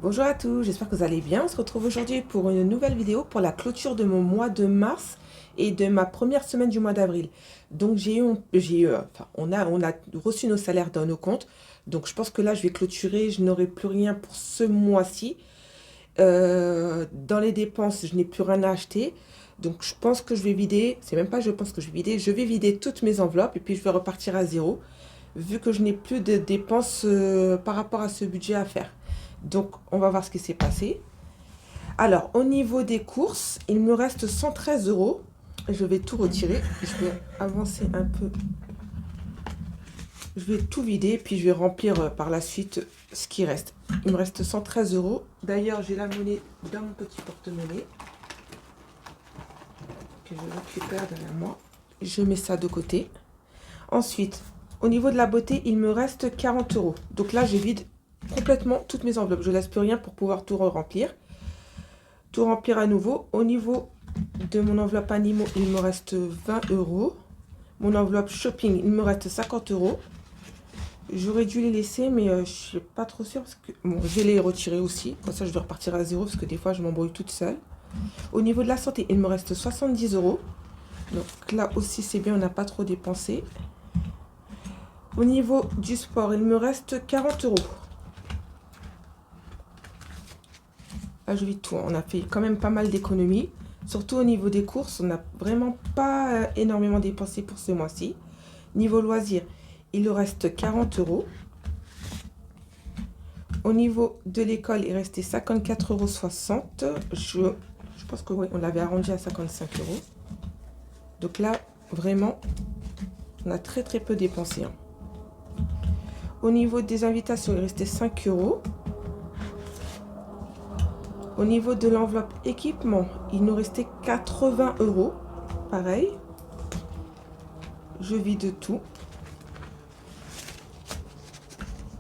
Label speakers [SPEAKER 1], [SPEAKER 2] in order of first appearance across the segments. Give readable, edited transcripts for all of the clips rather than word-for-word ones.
[SPEAKER 1] Bonjour à tous, j'espère que vous allez bien. On se retrouve aujourd'hui pour une nouvelle vidéo pour la clôture de mon mois de mars et de ma première semaine du mois d'avril. Donc on a reçu nos salaires dans nos comptes. Donc je pense que là je vais clôturer, je n'aurai plus rien pour ce mois-ci. Dans les dépenses, je n'ai plus rien à acheter. Donc je pense que je vais vider, c'est même pas je pense que je vais vider toutes mes enveloppes et puis je vais repartir à zéro, vu que je n'ai plus de dépenses par rapport à ce budget à faire. Donc, on va voir ce qui s'est passé. Alors, au niveau des courses, il me reste 113 euros. Je vais tout retirer. Je vais avancer un peu. Je vais tout vider, puis je vais remplir par la suite ce qui reste. Il me reste 113 euros. D'ailleurs, j'ai la monnaie dans mon petit porte-monnaie que je récupère derrière moi. Je mets ça de côté. Ensuite, au niveau de la beauté, il me reste 40 euros. Donc là, je vide complètement toutes mes enveloppes. Je laisse plus rien pour pouvoir tout remplir. Tout remplir à nouveau. Au niveau de mon enveloppe animaux, il me reste 20 euros. Mon enveloppe shopping, il me reste 50 euros. J'aurais dû les laisser, mais je ne suis pas trop sûre. Parce que, bon, je vais les retirer aussi. Comme ça, je dois repartir à zéro parce que des fois, je m'embrouille toute seule. Au niveau de la santé, il me reste 70 euros. Donc là aussi, c'est bien, on n'a pas trop dépensé. Au niveau du sport, il me reste 40 euros. Là, je vis tout. On a fait quand même pas mal d'économies. Surtout au niveau des courses, on n'a vraiment pas énormément dépensé pour ce mois-ci. Niveau loisirs, il reste 40 euros. Au niveau de l'école, il restait 54,60 euros. Je pense que oui, on l'avait arrondi à 55 euros. Donc là, vraiment, on a très très peu dépensé. Au niveau des invitations, il restait 5 euros. Au niveau de l'enveloppe équipement, il nous restait 80 euros. Pareil. Je vide tout.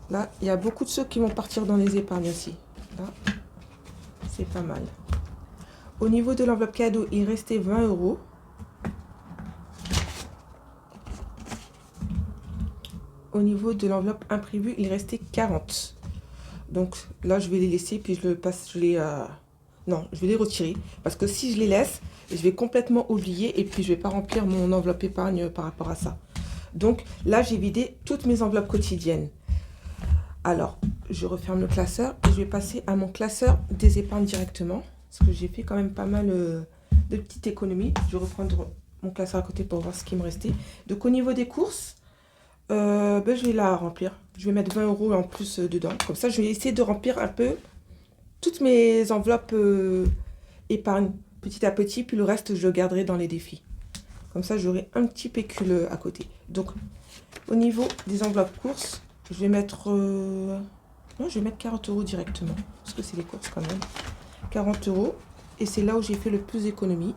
[SPEAKER 1] Là, il y a beaucoup de ceux qui vont partir dans les épargnes aussi. Là, c'est pas mal. Au niveau de l'enveloppe cadeau, il restait 20 euros. Au niveau de l'enveloppe imprévue, il restait 40. Donc là, je vais les laisser, puis je vais les retirer. Parce que si je les laisse, je vais complètement oublier et puis je vais pas remplir mon enveloppe épargne par rapport à ça. Donc là, j'ai vidé toutes mes enveloppes quotidiennes. Alors, je referme le classeur et je vais passer à mon classeur des épargnes directement. Parce que j'ai fait quand même pas mal de petites économies. Je vais reprendre mon classeur à côté pour voir ce qui me restait. Donc au niveau des courses, je vais la remplir. Je vais mettre 20 euros en plus dedans. Comme ça, je vais essayer de remplir un peu toutes mes enveloppes épargne petit à petit. Puis le reste, je le garderai dans les défis. Comme ça, j'aurai un petit pécule à côté. Donc, au niveau des enveloppes courses, je vais mettre... non, je vais mettre 40 euros directement. Parce que c'est les courses quand même. 40 euros. Et c'est là où j'ai fait le plus d'économies.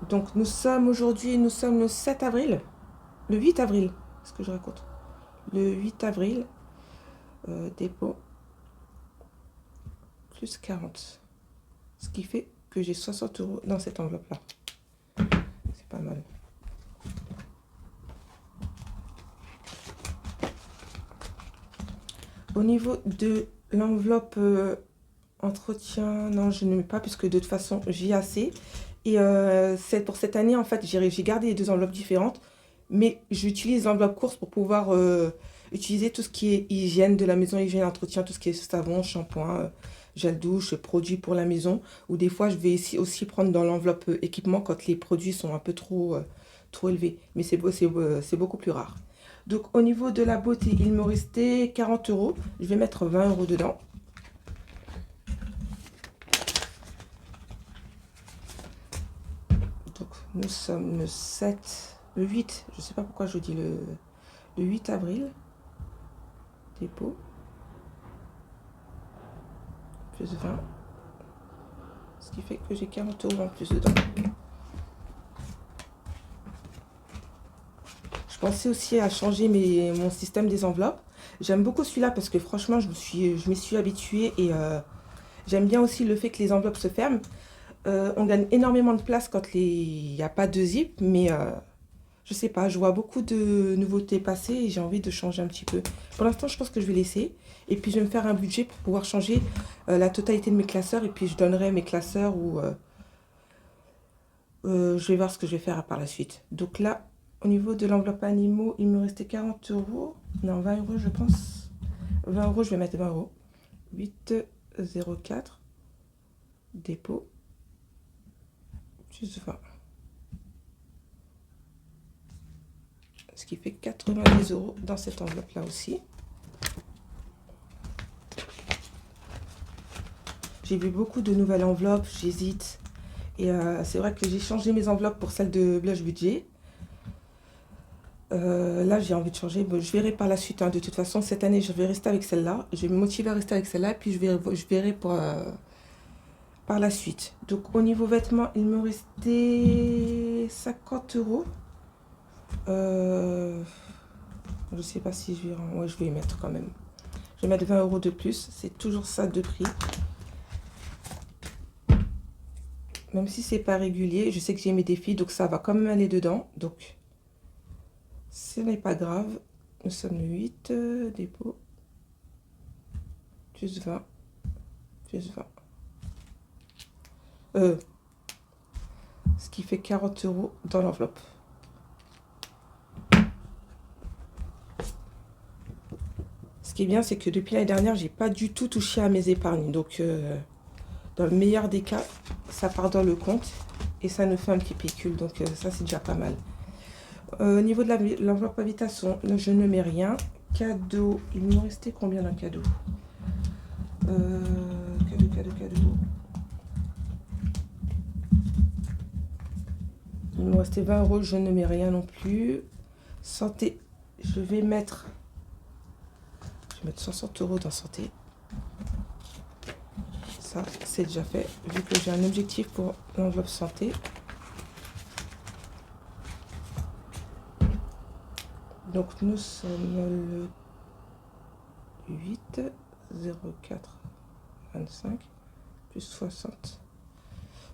[SPEAKER 1] Donc, nous sommes le 7 avril. Le 8 avril, ce que je raconte. Le 8 avril, dépôt, plus 40. Ce qui fait que j'ai 60 euros dans cette enveloppe-là. C'est pas mal. Au niveau de l'enveloppe entretien, non, je ne mets pas puisque de toute façon, j'ai assez. Et pour cette année, en fait, j'ai gardé les deux enveloppes différentes. Mais j'utilise l'enveloppe course pour pouvoir utiliser tout ce qui est hygiène de la maison, hygiène, entretien, tout ce qui est savon, shampoing, gel douche, produits pour la maison. Ou des fois, je vais aussi prendre dans l'enveloppe équipement quand les produits sont un peu trop élevés. Mais c'est beaucoup plus rare. Donc, au niveau de la beauté, il me restait 40 euros. Je vais mettre 20 euros dedans. Donc, nous sommes le 7... Le 8, je ne sais pas pourquoi je dis le 8 avril. Dépôt. Plus 20. Ce qui fait que j'ai 40 euros en plus dedans. Je pensais aussi à changer mon système des enveloppes. J'aime beaucoup celui-là parce que franchement, je m'y suis habituée et j'aime bien aussi le fait que les enveloppes se ferment. On gagne énormément de place quand il n'y a pas de zip, mais... Je sais pas, je vois beaucoup de nouveautés passer et j'ai envie de changer un petit peu. Pour l'instant, je pense que je vais laisser. Et puis, je vais me faire un budget pour pouvoir changer la totalité de mes classeurs. Et puis, je donnerai mes classeurs ou je vais voir ce que je vais faire par la suite. Donc là, au niveau de l'enveloppe animaux, il me restait 40 euros. Non, 20 euros, je pense. 20 euros, je vais mettre 20 euros. 8,04. Dépôt. Plus 20. Ce qui fait 90 euros dans cette enveloppe-là aussi. J'ai vu beaucoup de nouvelles enveloppes, j'hésite. Et c'est vrai que j'ai changé mes enveloppes pour celles de Blush Budget. Là, j'ai envie de changer. Bon, je verrai par la suite. Hein. De toute façon, cette année, je vais rester avec celle-là. Je vais me motiver à rester avec celle-là. Puis, je verrai par la suite. Donc, au niveau vêtements, il me restait 50 euros. Je ne sais pas si je vais... Ouais, je vais y mettre quand même. Je vais mettre 20 euros de plus. C'est toujours ça de prix. Même si c'est pas régulier, je sais que j'ai mes défis, donc ça va quand même aller dedans. Donc, ce n'est pas grave. Nous sommes le 8, dépôt. Plus 20. Plus 20. Ce qui fait 40 euros dans l'enveloppe. Ce qui est bien, c'est que depuis l'année dernière, j'ai pas du tout touché à mes épargnes. Donc, dans le meilleur des cas, ça part dans le compte et ça nous fait un petit pécule. Donc, ça, c'est déjà pas mal. Au niveau de l'enveloppe invitation, là, je ne mets rien. Cadeau, il me restait combien d'un cadeau? Cadeau. Il me restait 20 euros, je ne mets rien non plus. Santé, je vais mettre 60 euros dans santé. Ça, c'est déjà fait, vu que j'ai un objectif pour l'enveloppe santé. Donc, nous sommes le 8, 04, 25, plus 60,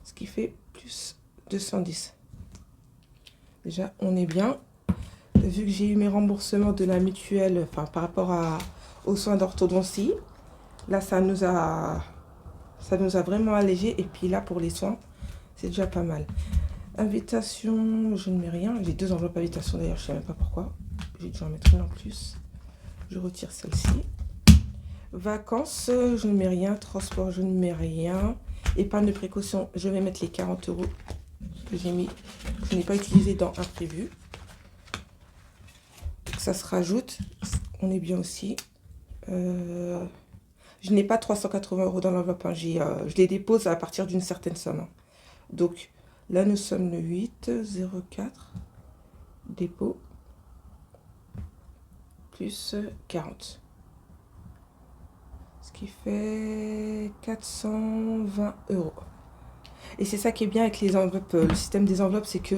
[SPEAKER 1] ce qui fait plus 210. Déjà, on est bien. Vu que j'ai eu mes remboursements de la mutuelle, enfin, par rapport aux soins d'orthodontie, là, ça nous a vraiment allégé. Et puis là, pour les soins, c'est déjà pas mal. Invitation, je ne mets rien. J'ai 2 enveloppes invitation d'ailleurs, je ne sais même pas pourquoi. J'ai dû en mettre une en plus. Je retire celle-ci. Vacances, je ne mets rien. Transport, je ne mets rien. Épargne de précaution, je vais mettre les 40 euros que j'ai mis, que je n'ai pas utilisé dans imprévu. Ça se rajoute. On est bien aussi. Je n'ai pas 380 euros dans l'enveloppe. Hein. Je les dépose à partir d'une certaine somme. Hein. Donc, là, nous sommes le 8, 04, dépôt, plus 40. Ce qui fait 420 euros. Et c'est ça qui est bien avec les enveloppes, le système des enveloppes, c'est que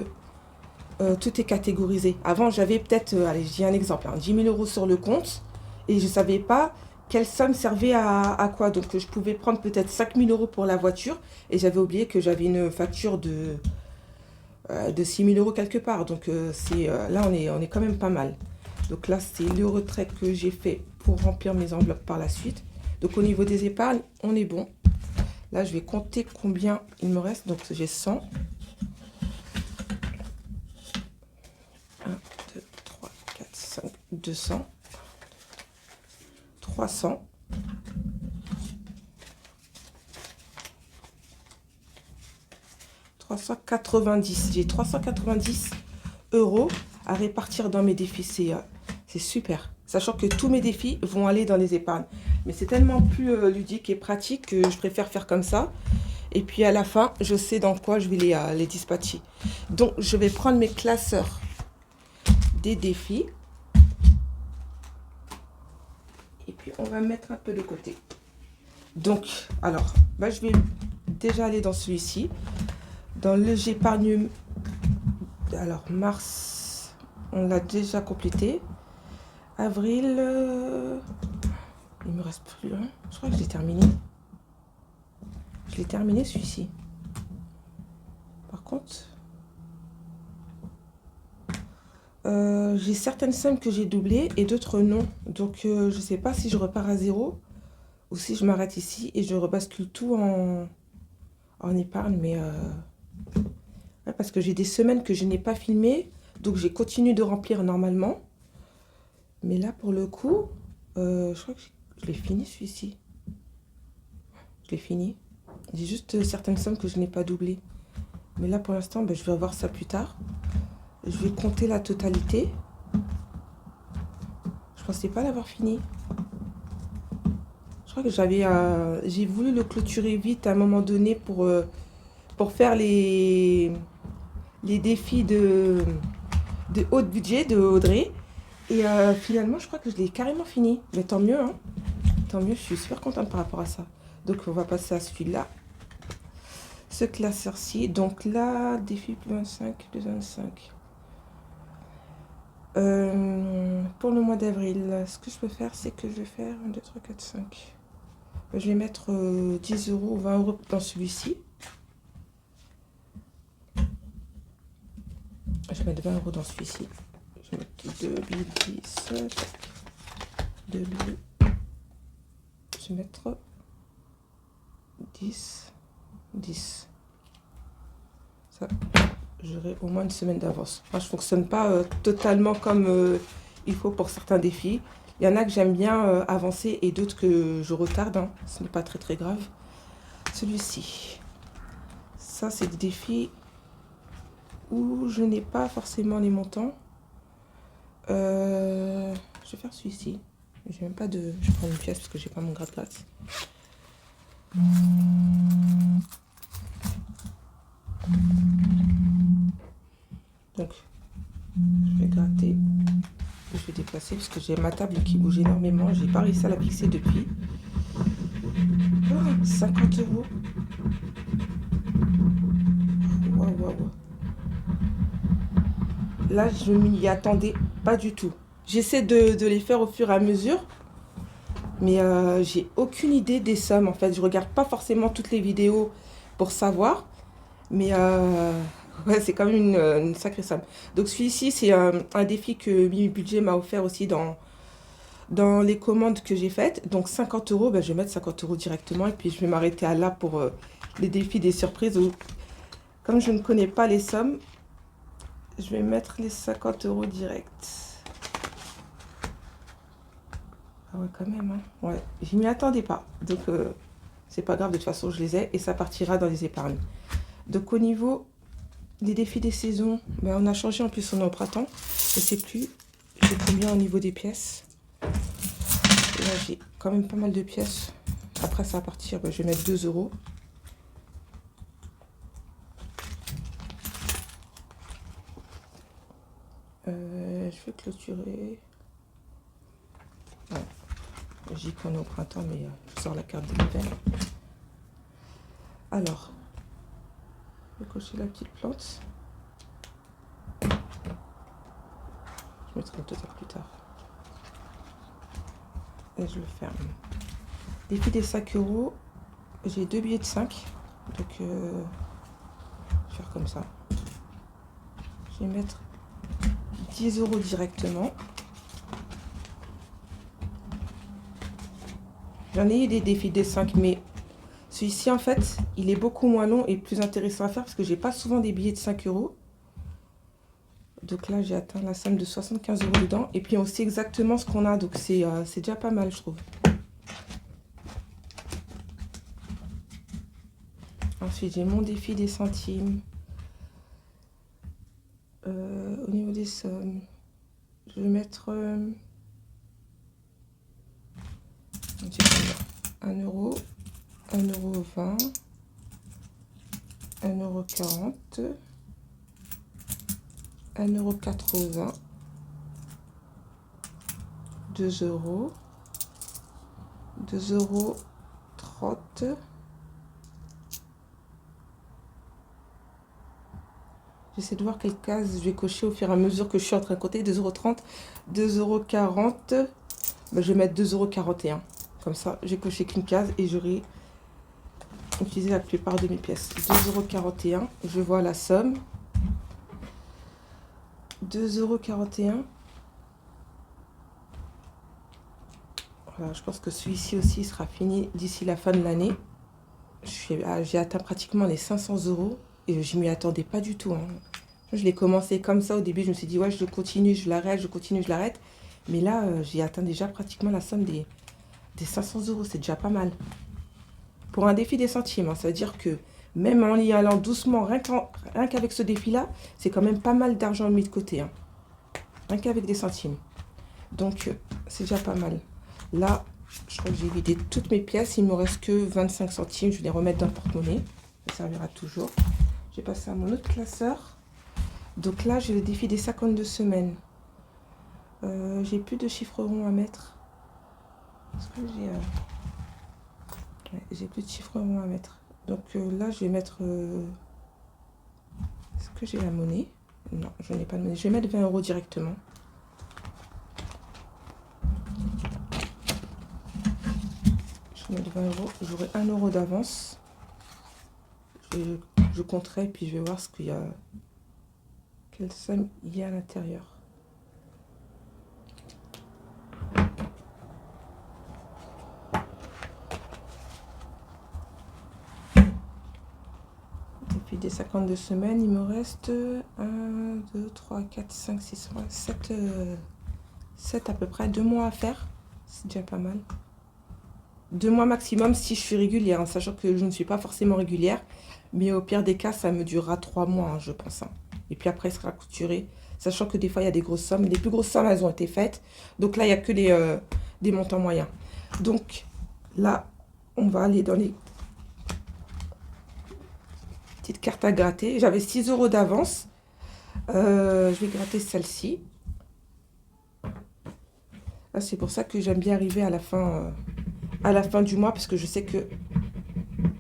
[SPEAKER 1] tout est catégorisé. Avant, j'avais peut-être, allez, je dis un exemple, hein, 10 000 euros sur le compte et je ne savais pas quelle somme servait à quoi. Donc, je pouvais prendre peut-être 5 000 euros pour la voiture et j'avais oublié que j'avais une facture de 6 000 euros quelque part. Donc, là, on est quand même pas mal. Donc là, c'est le retrait que j'ai fait pour remplir mes enveloppes par la suite. Donc, au niveau des épargnes, on est bon. Là, je vais compter combien il me reste. Donc, j'ai 100. 1, 2, 3, 4, 5, 200. 300. 390. J'ai 390 euros à répartir dans mes défis. C'est super. Sachant que tous mes défis vont aller dans les épargnes. Mais c'est tellement plus ludique et pratique que je préfère faire comme ça. Et puis à la fin, je sais dans quoi je vais les dispatcher. Donc, je vais prendre mes classeurs des défis. Et puis, on va mettre un peu de côté. Donc, alors, je vais déjà aller dans celui-ci. Dans le j'épargne. Alors, mars, on l'a déjà complété. Avril, il me reste plus un. Je crois que je l'ai terminé. Je l'ai terminé celui-ci. Par contre, J'ai certaines sommes que j'ai doublées et d'autres non. Donc, je sais pas si je repars à zéro ou si je m'arrête ici et je rebascule tout en épargne. Mais ouais, parce que j'ai des semaines que je n'ai pas filmé. Donc, j'ai continué de remplir normalement. Mais là, pour le coup, je crois que je l'ai fini celui-ci. Je l'ai fini. J'ai juste certaines sommes que je n'ai pas doublées. Mais là, pour l'instant, ben, je vais voir ça plus tard. Je vais compter la totalité. Je pensais pas l'avoir fini. Je crois que j'ai voulu le clôturer vite à un moment donné pour faire les défis de haut budget de Audrey. Et finalement, je crois que je l'ai carrément fini. Mais tant mieux, hein. Tant mieux, je suis super contente par rapport à ça. Donc, on va passer à celui-là. Ce classeur-ci. Donc là, défi plus 25, plus 25. Pour le mois d'avril, ce que je peux faire, c'est que je vais faire 1, 2, 3, 4, 5. Je vais mettre 10 euros ou 20 euros dans celui-ci. Je vais mettre 20 euros dans celui-ci. Je vais mettre 2 billets 10. 2 billets. Je vais mettre 10. 10. Ça, j'aurai au moins une semaine d'avance. Moi, je ne fonctionne pas totalement comme il faut pour certains défis. Il y en a que j'aime bien avancer et d'autres que je retarde. Hein. Ce n'est pas très très grave. Celui-ci. Ça, c'est des défis où je n'ai pas forcément les montants. Je vais faire celui-ci. J'ai même pas de... Je prends une pièce parce que j'ai pas mon gratte-glace. Donc, je vais gratter. Je vais déplacer parce que j'ai ma table qui bouge énormément. J'ai pas réussi à la fixer depuis. Oh, 50 euros. Waouh. Là, je m'y attendais pas du tout. J'essaie de les faire au fur et à mesure. Mais j'ai aucune idée des sommes. En fait, je regarde pas forcément toutes les vidéos pour savoir. Mais ouais, c'est quand même une sacrée somme. Donc celui-ci, c'est un défi que Mimi Budget m'a offert aussi dans les commandes que j'ai faites. Donc 50 euros, ben, je vais mettre 50 euros directement. Et puis je vais m'arrêter à là pour les défis des surprises. Où, comme je ne connais pas les sommes, je vais mettre les 50 euros direct. Ah ouais, quand même. Hein. Ouais, je m'y attendais pas. Donc c'est pas grave, de toute façon, je les ai. Et ça partira dans les épargnes. Donc au niveau des défis des saisons, ben, on a changé, en plus on est au printemps. Je sais plus, j'ai combien au niveau des pièces. Et là j'ai quand même pas mal de pièces. Après ça va partir, ben, je vais mettre 2 euros. Je vais clôturer. Ouais. Je dis qu'on est au printemps, mais je sors la carte de l'hiver. Alors, je vais cocher la petite plante. Je mettrai le total plus tard. Et je le ferme. Défi des 5 euros. J'ai 2 billets de 5. Donc, je vais faire comme ça. Je vais mettre 10 euros directement. J'en ai eu des défis des 5, mais celui-ci, en fait, il est beaucoup moins long et plus intéressant à faire parce que j'ai pas souvent des billets de 5 euros. Donc là, j'ai atteint la somme de 75 euros dedans. Et puis, on sait exactement ce qu'on a. Donc, c'est déjà pas mal, je trouve. Ensuite, j'ai mon défi des centimes. Au niveau des sommes, je vais mettre 1 euro, 1 euro 20, 1 euro 40, 1 euro 80, 2 euros, 2 euros 30. J'essaie de voir quelle case je vais cocher au fur et à mesure que je suis en train de compter. 2 euros 30, 2 euros 40. Ben, je vais mettre 2 euros 41. Comme ça, j'ai coché qu'une case et j'aurai utilisé la plupart de mes pièces. 2 euros 41. Je vois la somme. 2,41 €. Voilà, je pense que celui-ci aussi sera fini d'ici la fin de l'année. J'ai atteint pratiquement les 500 € et je m'y attendais pas du tout, hein. Je l'ai commencé comme ça au début, je me suis dit ouais, je continue, je l'arrête, je continue, je l'arrête. Mais là, j'ai atteint déjà pratiquement la somme des 500 €, c'est déjà pas mal. Pour un défi des centimes, hein, ça veut dire que même en y allant doucement, rien qu'avec ce défi-là, c'est quand même pas mal d'argent mis de côté, hein. Rien qu'avec des centimes. Donc, c'est déjà pas mal. Là, je crois que j'ai vidé toutes mes pièces. Il ne me reste que 25 centimes. Je vais les remettre dans le porte-monnaie. Ça servira toujours. Je vais passer à mon autre classeur. Donc là, j'ai le défi des 52 semaines. J'ai plus de chiffres ronds à mettre. Est-ce que j'ai... Ouais, j'ai plus de chiffres ronds à mettre. Donc là, je vais mettre... Est-ce que j'ai la monnaie? Non, je n'ai pas de monnaie. Je vais mettre 20 € directement. Je vais mettre 20 €. J'aurai 1 € d'avance. Je compterai, puis je vais voir ce qu'il y a... Quelle somme il y a à l'intérieur. Depuis des 52 semaines, il me reste 1, 2, 3, 4, 5, 6, 7 à peu près. 2 mois à faire. C'est déjà pas mal. 2 mois maximum si je suis régulière, en sachant que je ne suis pas forcément régulière. Mais au pire des cas, ça me durera 3 mois, hein, je pense, hein. Et puis après, il sera couturé. Sachant que des fois, il y a des grosses sommes. Les plus grosses sommes, elles ont été faites. Donc là, il n'y a que des montants moyens. Donc là, on va aller dans les petites cartes à gratter. J'avais 6 € d'avance. Je vais gratter celle-ci. C'est pour ça que j'aime bien arriver à la fin du mois, parce que je sais que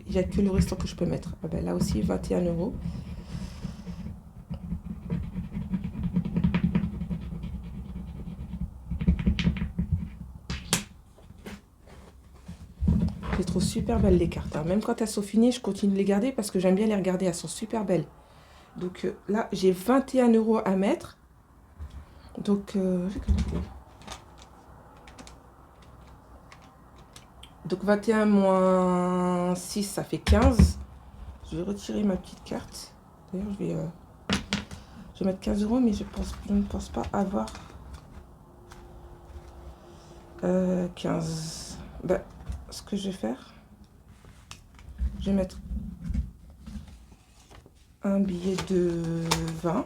[SPEAKER 1] il n'y a que le restant que je peux mettre. Ah ben là aussi, 21 €. Je les trouve super belles les cartes, hein. Même quand elles sont finies, je continue de les garder parce que j'aime bien les regarder. Elles sont super belles. Donc là, j'ai 21 € à mettre. Donc, donc 21 moins 6, ça fait 15. Je vais retirer ma petite carte. D'ailleurs, je vais mettre 15 €, mais je ne pense pas avoir 15. Ben, ce que je vais faire, je vais mettre un billet de 20.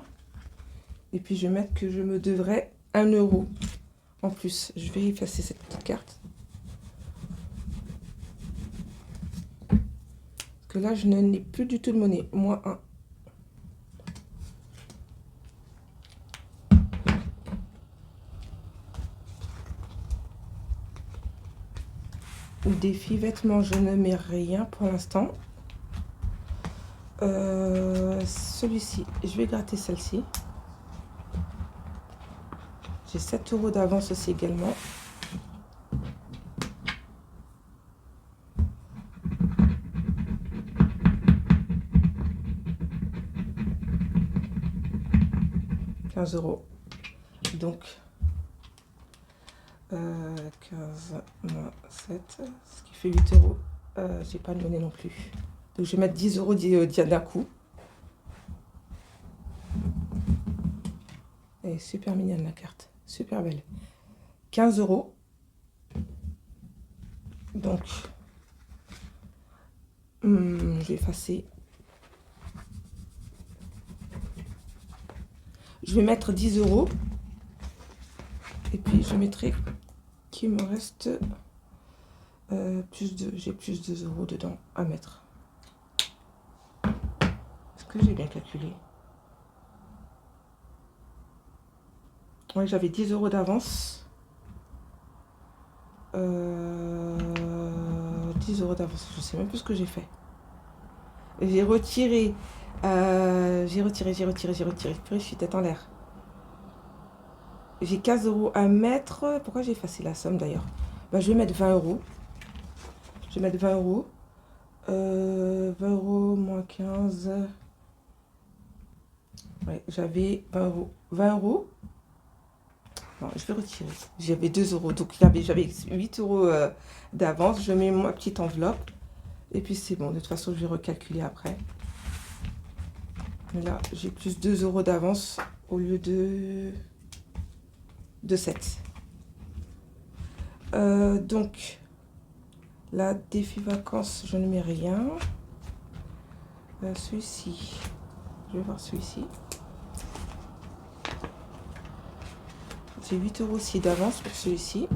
[SPEAKER 1] Et puis, je vais mettre que je me devrais 1 € en plus. Je vais effacer cette petite carte. Parce que là, je n'ai plus du tout de monnaie. Moins 1. Défi vêtements, je ne mets rien pour l'instant. Celui-ci, je vais gratter celle-ci. J'ai 7 € d'avance aussi également. €. Donc 15 moins 7, ce qui fait 8 €. J'ai pas de monnaie non plus. Donc je vais mettre 10 € d'un coup. Elle est super mignonne la carte, super belle. 15 €. Donc je vais effacer. Je vais mettre 10 €. Et puis je mettrai qu'il me reste j'ai plus de 2 € dedans à mettre. Est-ce que j'ai bien calculé? Oui, j'avais 10 € d'avance. 10 € d'avance, je sais même plus ce que j'ai fait. J'ai retiré. J'ai retiré. Purée, je suis tête en l'air. J'ai 15 € à mettre. Pourquoi j'ai effacé la somme d'ailleurs? Je vais mettre 20 €. Je vais mettre 20 €. 20 € moins 15. Ouais, j'avais 20 euros. 20 euros. Non, je vais retirer. J'avais 2 euros. Donc j'avais 8 euros d'avance. Je mets ma petite enveloppe. Et puis c'est bon. De toute façon, je vais recalculer après. Mais là, j'ai plus 2 euros d'avance au lieu de 7. Donc, là, défi vacances, je ne mets rien. Celui-ci, je vais voir celui-ci. J'ai 8 euros aussi d'avance pour celui-ci.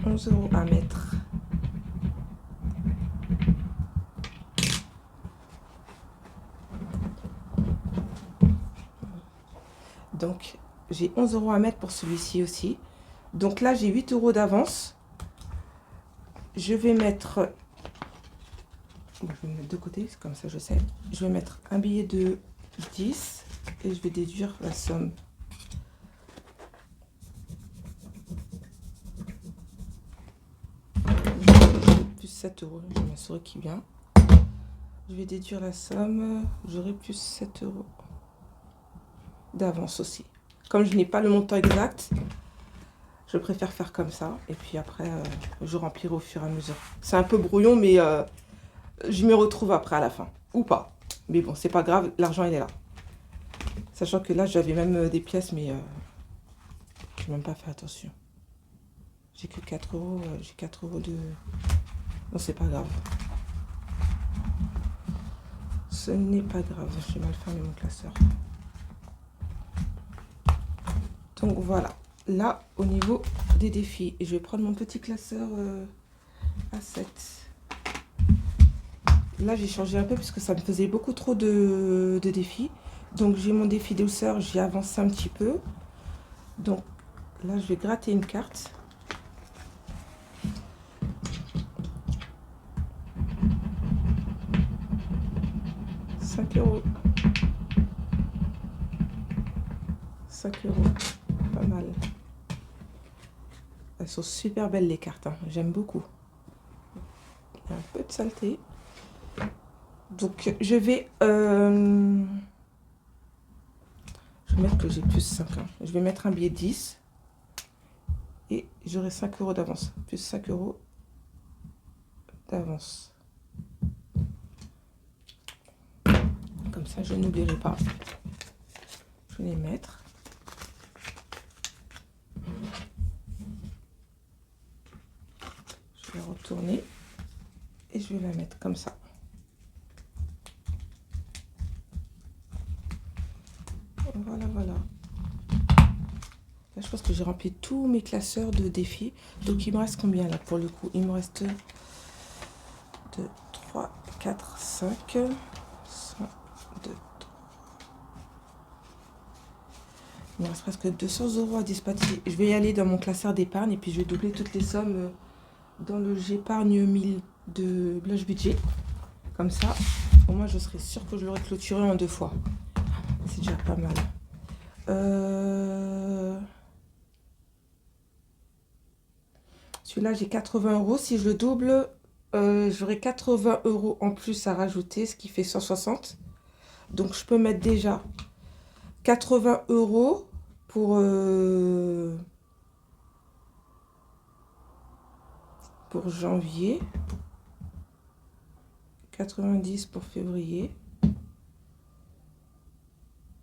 [SPEAKER 1] €11 à mettre. Donc, j'ai 11 euros à mettre pour celui-ci aussi. Donc là, j'ai 8 euros d'avance. Je vais mettre... Bon, je vais me mettre de côté, comme ça je sais. Je vais mettre un billet de 10 et je vais déduire la somme. Plus 7 euros, j'ai ma souris qui vient. Je vais déduire la somme, j'aurai plus 7 euros d'avance aussi. Comme je n'ai pas le montant exact, je préfère faire comme ça. Et puis après, je remplirai au fur et à mesure. C'est un peu brouillon, mais je m'y retrouve après à la fin. Ou pas. Mais bon, c'est pas grave, l'argent il est là. Sachant que là, j'avais même des pièces, mais je n'ai même pas fait attention. J'ai que 4 euros, j'ai 4 euros de... Non, c'est pas grave. Ce n'est pas grave, j'ai mal fermé mon classeur. Donc voilà, là, au niveau des défis, je vais prendre mon petit classeur à 7. Là, j'ai changé un peu parce que ça me faisait beaucoup trop de défis. Donc, j'ai mon défi douceur, j'ai avancé un petit peu. Donc, là, je vais gratter une carte. €5. 5 euros, pas mal. Elles sont super belles les cartes, hein. J'aime beaucoup. Il y a un peu de saleté. Donc je vais mettre que j'ai plus 5. Hein. Je vais mettre un billet de 10 et j'aurai 5 euros d'avance. Plus 5 euros d'avance. Comme ça, je n'oublierai pas. Je vais les mettre. Je vais retourner et je vais la mettre comme ça. Voilà, voilà. Là, je pense que j'ai rempli tous mes classeurs de défis. Donc, il me reste combien là pour le coup? Il me reste 2, 3, 4, 5, 1, 2, 3. Il me reste presque 200 euros à dispatcher. Je vais y aller dans mon classeur d'épargne et puis je vais doubler toutes les sommes dans le j'épargne 1000 de Blush Budget. Comme ça, au moins je serai sûre que je l'aurai clôturé en 2 fois. C'est déjà pas mal. Celui-là, j'ai 80 euros. Si je le double, j'aurai 80 euros en plus à rajouter, ce qui fait 160. Donc, je peux mettre déjà 80 euros pour janvier. 90 pour février.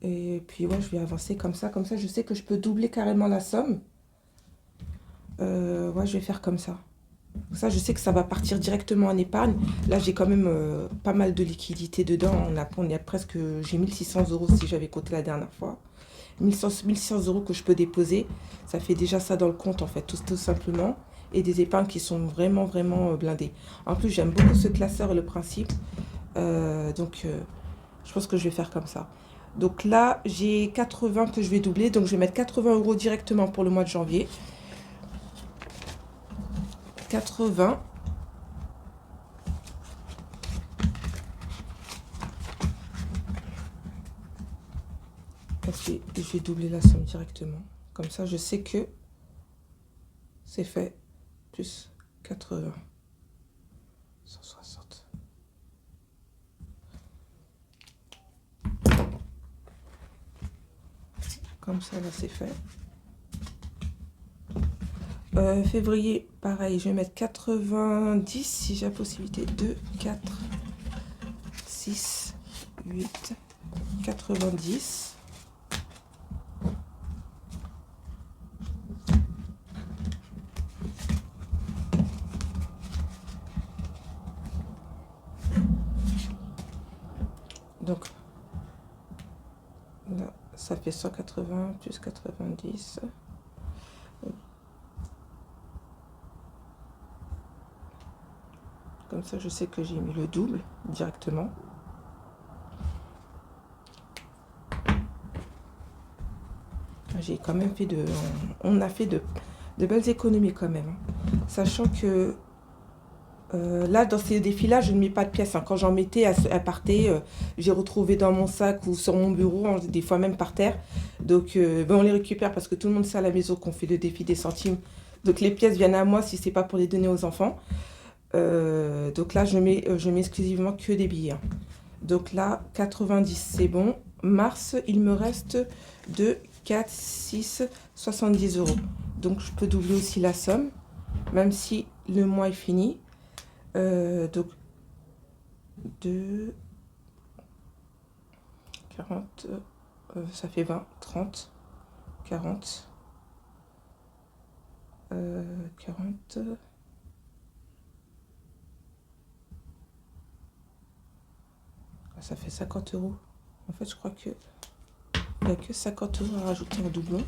[SPEAKER 1] Et puis, ouais, je vais avancer comme ça. Comme ça, je sais que je peux doubler carrément la somme. Ouais, je vais faire comme ça. Ça, je sais que ça va partir directement en épargne. Là, j'ai quand même pas mal de liquidités dedans. On est presque... J'ai 1600 euros si j'avais compté la dernière fois. 1600 euros que je peux déposer. Ça fait déjà ça dans le compte, en fait, tout simplement. Et des épargnes qui sont vraiment, vraiment blindées. En plus, j'aime beaucoup ce classeur et le principe. Donc, je pense que je vais faire comme ça. Donc là, j'ai 80 que je vais doubler. Donc, je vais mettre 80 euros directement pour le mois de janvier. 80. Et je vais doubler la somme directement. Comme ça, je sais que c'est fait. Plus 80. 160. Comme ça, là, c'est fait. Février, pareil, je vais mettre 90 si j'ai la possibilité. 2, 4, 6, 8, 90. Donc, là, ça fait 180 plus 90. Comme ça, je sais que j'ai mis le double directement. J'ai quand même fait on a fait de belles économies quand même. Sachant que là, dans ces défis-là, je ne mets pas de pièces. Quand j'en mettais, elles partaient. J'ai retrouvé dans mon sac ou sur mon bureau, des fois même par terre. Donc, on les récupère parce que tout le monde sait à la maison qu'on fait le défi des centimes. Donc, les pièces viennent à moi si c'est pas pour les donner aux enfants. Donc là, je mets exclusivement que des billets. Donc là, 90, c'est bon. Mars, il me reste 2, 4, 6, 70 euros. Donc, je peux doubler aussi la somme, même si le mois est fini. Donc, 2, 40, ça fait 20, 30, 40, 40... Ça fait 50 euros. En fait, je crois que il n'y a que 50 euros à rajouter en doublon.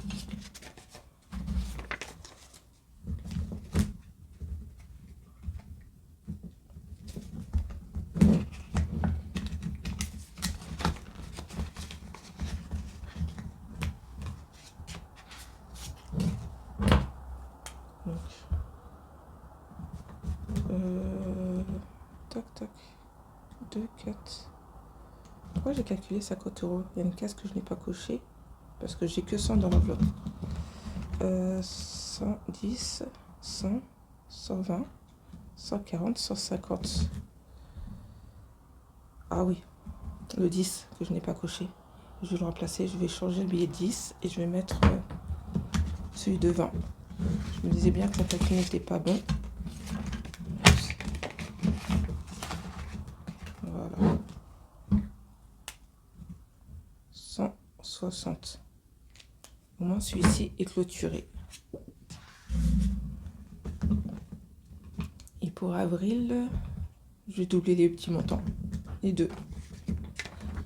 [SPEAKER 1] Donc, tac, tac. 2, 4. Pourquoi j'ai calculé 50 euros? Il y a une case que je n'ai pas cochée parce que j'ai que 100 dans l'enveloppe. 110, 100, 120, 140, 150. Ah oui, le 10 que je n'ai pas coché. Je vais le remplacer, je vais changer le billet de 10 et je vais mettre celui de 20. Je me disais bien que la calcul n'était pas bon. Voilà. 160. Au moins celui-ci est clôturé. Et pour avril, je vais doubler les petits montants. Les deux.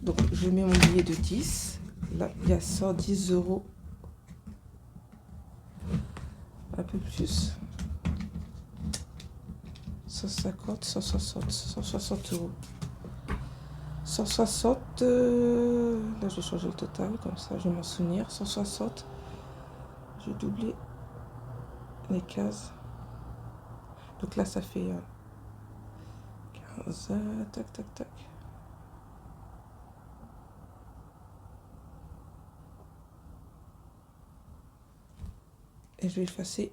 [SPEAKER 1] Donc je mets mon billet de 10. Là, il y a 110 euros. Un peu plus. 150, 160, 160 euros. 160, là je vais changer le total, comme ça je vais m'en souvenir. 160, je vais doubler les cases. Donc là ça fait 15, tac, tac, tac. Et je vais effacer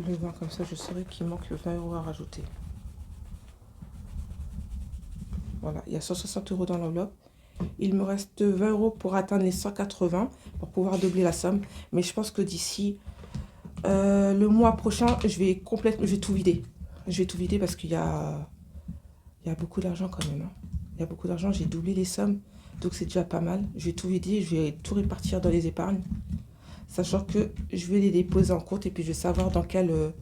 [SPEAKER 1] le 20, comme ça je saurai qu'il manque 20 euros à rajouter. Voilà, il y a 160 euros dans l'enveloppe. Il me reste 20 euros pour atteindre les 180 pour pouvoir doubler la somme. Mais je pense que d'ici le mois prochain, je vais tout vider. Je vais tout vider parce qu'il y a beaucoup d'argent quand même. Il y a beaucoup d'argent, j'ai doublé les sommes. Donc c'est déjà pas mal. Je vais tout vider, je vais tout répartir dans les épargnes. Sachant que je vais les déposer en compte et puis je vais savoir dans quelle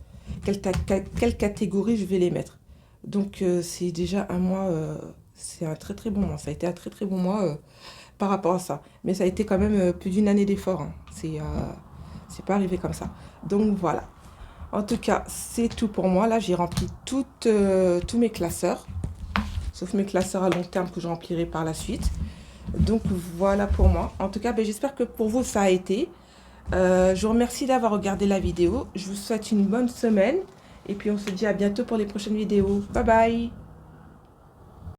[SPEAKER 1] catégorie je vais les mettre. Donc c'est déjà un mois... c'est un très très bon mois. Ça a été un très très bon mois par rapport à ça. Mais ça a été quand même plus d'une année d'effort. C'est pas arrivé comme ça. Donc voilà. En tout cas, c'est tout pour moi. Là, j'ai rempli tous mes classeurs. Sauf mes classeurs à long terme que je remplirai par la suite. Donc voilà pour moi. En tout cas, j'espère que pour vous, ça a été. Je vous remercie d'avoir regardé la vidéo. Je vous souhaite une bonne semaine. Et puis on se dit à bientôt pour les prochaines vidéos. Bye bye!